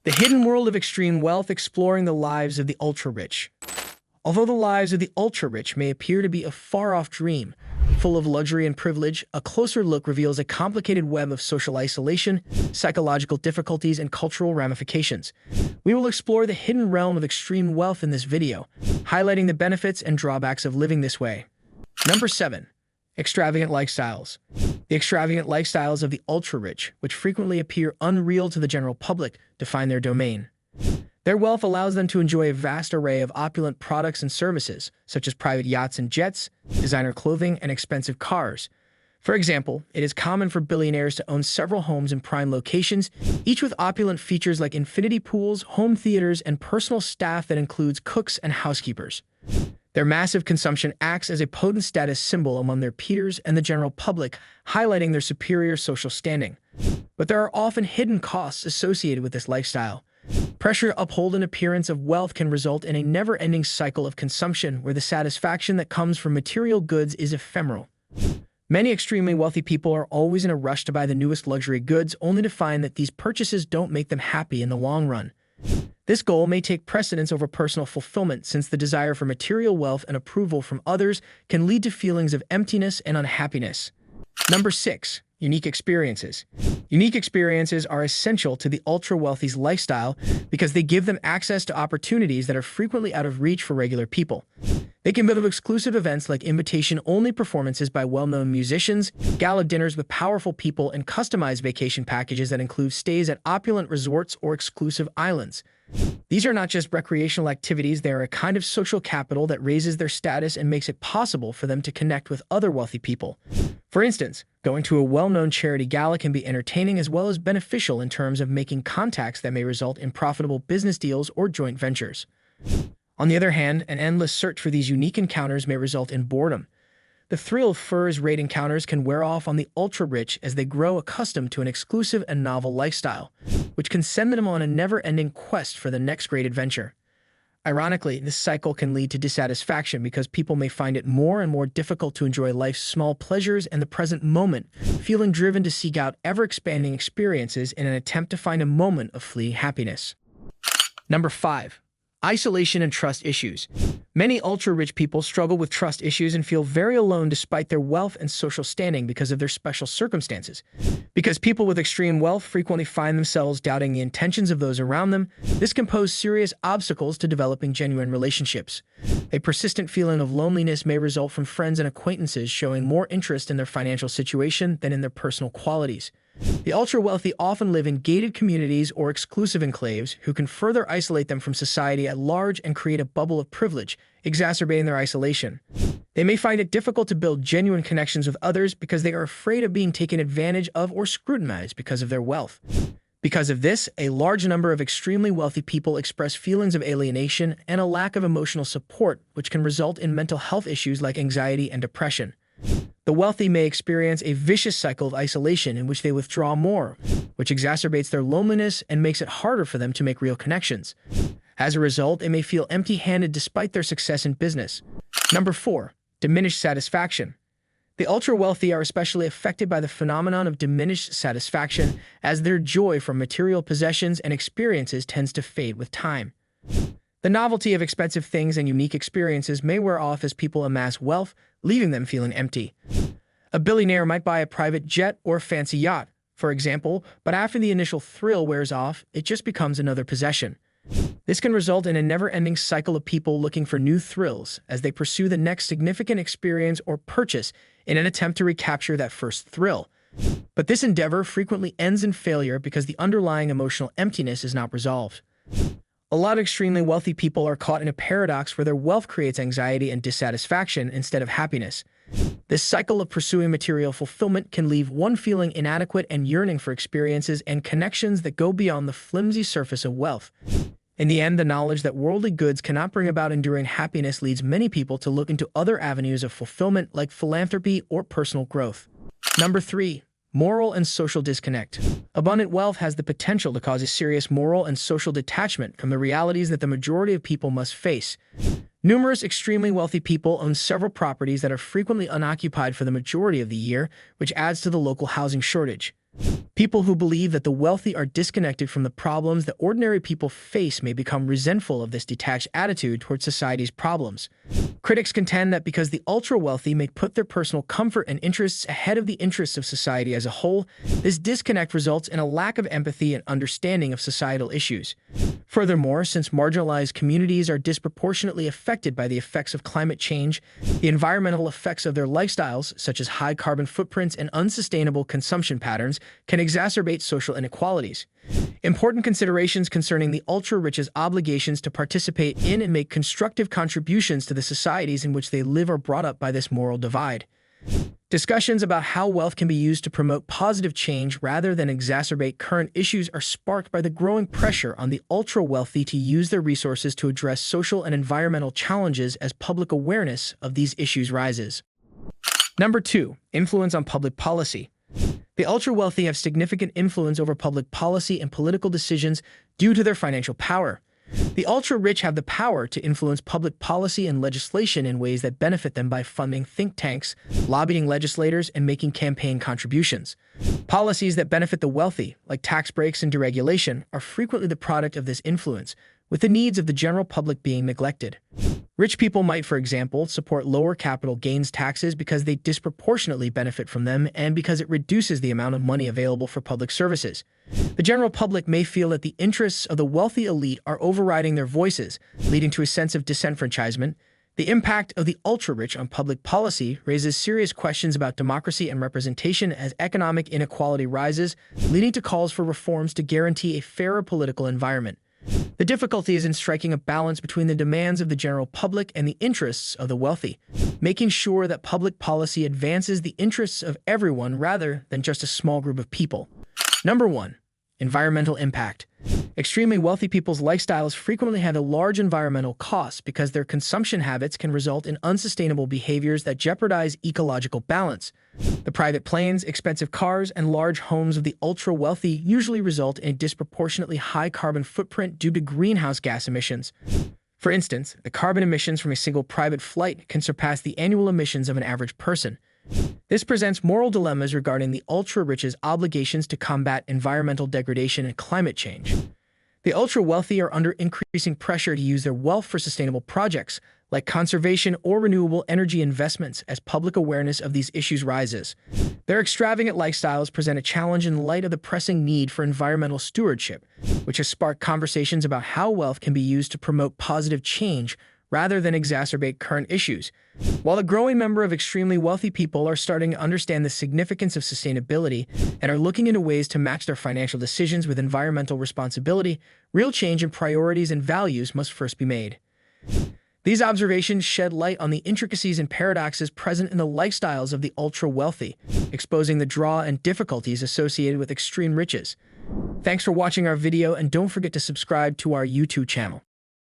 The hidden world of extreme wealth, exploring the lives of the ultra-rich. Although the lives of the ultra-rich may appear to be a far-off dream, full of luxury and privilege, a closer look reveals a complicated web of social isolation, psychological difficulties, and cultural ramifications. We will explore the hidden realm of extreme wealth in this video, highlighting the benefits and drawbacks of living this way. Number 7. Extravagant lifestyles. The extravagant lifestyles of the ultra-rich, which frequently appear unreal to the general public, define their domain. Their wealth allows them to enjoy a vast array of opulent products and services, such as private yachts and jets, designer clothing, and expensive cars. For example, it is common for billionaires to own several homes in prime locations, each with opulent features like infinity pools, home theaters, and personal staff that includes cooks and housekeepers. Their massive consumption acts as a potent status symbol among their peers and the general public, highlighting their superior social standing. But there are often hidden costs associated with this lifestyle. Pressure to uphold an appearance of wealth can result in a never-ending cycle of consumption where the satisfaction that comes from material goods is ephemeral. Many extremely wealthy people are always in a rush to buy the newest luxury goods, only to find that these purchases don't make them happy in the long run. This goal may take precedence over personal fulfillment, since the desire for material wealth and approval from others can lead to feelings of emptiness and unhappiness. Number 6. Unique experiences. Unique experiences are essential to the ultra-wealthy's lifestyle because they give them access to opportunities that are frequently out of reach for regular people. They can build exclusive events like invitation-only performances by well-known musicians, gala dinners with powerful people, and customized vacation packages that include stays at opulent resorts or exclusive islands. These are not just recreational activities, they are a kind of social capital that raises their status and makes it possible for them to connect with other wealthy people. For instance, going to a well-known charity gala can be entertaining as well as beneficial in terms of making contacts that may result in profitable business deals or joint ventures. On the other hand, an endless search for these unique encounters may result in boredom. The thrill of first-rate encounters can wear off on the ultra-rich as they grow accustomed to an exclusive and novel lifestyle, which can send them on a never-ending quest for the next great adventure. Ironically, this cycle can lead to dissatisfaction because people may find it more and more difficult to enjoy life's small pleasures and the present moment, feeling driven to seek out ever-expanding experiences in an attempt to find a moment of fleeting happiness. Number 5. Isolation and trust issues. Many ultra-rich people struggle with trust issues and feel very alone despite their wealth and social standing because of their special circumstances. Because people with extreme wealth frequently find themselves doubting the intentions of those around them, this can pose serious obstacles to developing genuine relationships. A persistent feeling of loneliness may result from friends and acquaintances showing more interest in their financial situation than in their personal qualities. The ultra-wealthy often live in gated communities or exclusive enclaves who can further isolate them from society at large and create a bubble of privilege, exacerbating their isolation. They may find it difficult to build genuine connections with others because they are afraid of being taken advantage of or scrutinized because of their wealth. Because of this, a large number of extremely wealthy people express feelings of alienation and a lack of emotional support, which can result in mental health issues like anxiety and depression. The wealthy may experience a vicious cycle of isolation in which they withdraw more, which exacerbates their loneliness and makes it harder for them to make real connections. As a result, they may feel empty-handed despite their success in business. Number 4. Diminished satisfaction. The ultra-wealthy are especially affected by the phenomenon of diminished satisfaction, as their joy from material possessions and experiences tends to fade with time. The novelty of expensive things and unique experiences may wear off as people amass wealth, leaving them feeling empty. A billionaire might buy a private jet or a fancy yacht, for example, but after the initial thrill wears off, it just becomes another possession. This can result in a never-ending cycle of people looking for new thrills as they pursue the next significant experience or purchase in an attempt to recapture that first thrill. But this endeavor frequently ends in failure because the underlying emotional emptiness is not resolved. A lot of extremely wealthy people are caught in a paradox where their wealth creates anxiety and dissatisfaction instead of happiness. This cycle of pursuing material fulfillment can leave one feeling inadequate and yearning for experiences and connections that go beyond the flimsy surface of wealth. In the end, the knowledge that worldly goods cannot bring about enduring happiness leads many people to look into other avenues of fulfillment like philanthropy or personal growth. Number 3. Moral and social disconnect. Abundant wealth has the potential to cause a serious moral and social detachment from the realities that the majority of people must face. Numerous extremely wealthy people own several properties that are frequently unoccupied for the majority of the year, which adds to the local housing shortage. People who believe that the wealthy are disconnected from the problems that ordinary people face may become resentful of this detached attitude towards society's problems. Critics contend that because the ultra-wealthy may put their personal comfort and interests ahead of the interests of society as a whole, this disconnect results in a lack of empathy and understanding of societal issues. Furthermore, since marginalized communities are disproportionately affected by the effects of climate change, the environmental effects of their lifestyles, such as high carbon footprints and unsustainable consumption patterns, can exacerbate social inequalities. Important considerations concerning the ultra-rich's obligations to participate in and make constructive contributions to the societies in which they live are brought up by this moral divide. Discussions about how wealth can be used to promote positive change rather than exacerbate current issues are sparked by the growing pressure on the ultra-wealthy to use their resources to address social and environmental challenges as public awareness of these issues rises. Number 2. Influence on public policy. The ultra-wealthy have significant influence over public policy and political decisions due to their financial power. The ultra-rich have the power to influence public policy and legislation in ways that benefit them by funding think tanks, lobbying legislators, and making campaign contributions. Policies that benefit the wealthy, like tax breaks and deregulation, are frequently the product of this influence, with the needs of the general public being neglected. Rich people might, for example, support lower capital gains taxes because they disproportionately benefit from them and because it reduces the amount of money available for public services. The general public may feel that the interests of the wealthy elite are overriding their voices, leading to a sense of disenfranchisement. The impact of the ultra-rich on public policy raises serious questions about democracy and representation as economic inequality rises, leading to calls for reforms to guarantee a fairer political environment. The difficulty is in striking a balance between the demands of the general public and the interests of the wealthy, making sure that public policy advances the interests of everyone rather than just a small group of people. Number 1. Environmental impact. Extremely wealthy people's lifestyles frequently have a large environmental cost because their consumption habits can result in unsustainable behaviors that jeopardize ecological balance. The private planes, expensive cars, and large homes of the ultra-wealthy usually result in a disproportionately high carbon footprint due to greenhouse gas emissions. For instance, the carbon emissions from a single private flight can surpass the annual emissions of an average person. This presents moral dilemmas regarding the ultra-rich's obligations to combat environmental degradation and climate change. The ultra-wealthy are under increasing pressure to use their wealth for sustainable projects, like conservation or renewable energy investments, as public awareness of these issues rises. Their extravagant lifestyles present a challenge in light of the pressing need for environmental stewardship, which has sparked conversations about how wealth can be used to promote positive change rather than exacerbate current issues. While a growing number of extremely wealthy people are starting to understand the significance of sustainability and are looking into ways to match their financial decisions with environmental responsibility, real change in priorities and values must first be made. These observations shed light on the intricacies and paradoxes present in the lifestyles of the ultra-wealthy, exposing the draw and difficulties associated with extreme riches. Thanks for watching our video, and don't forget to subscribe to our YouTube channel.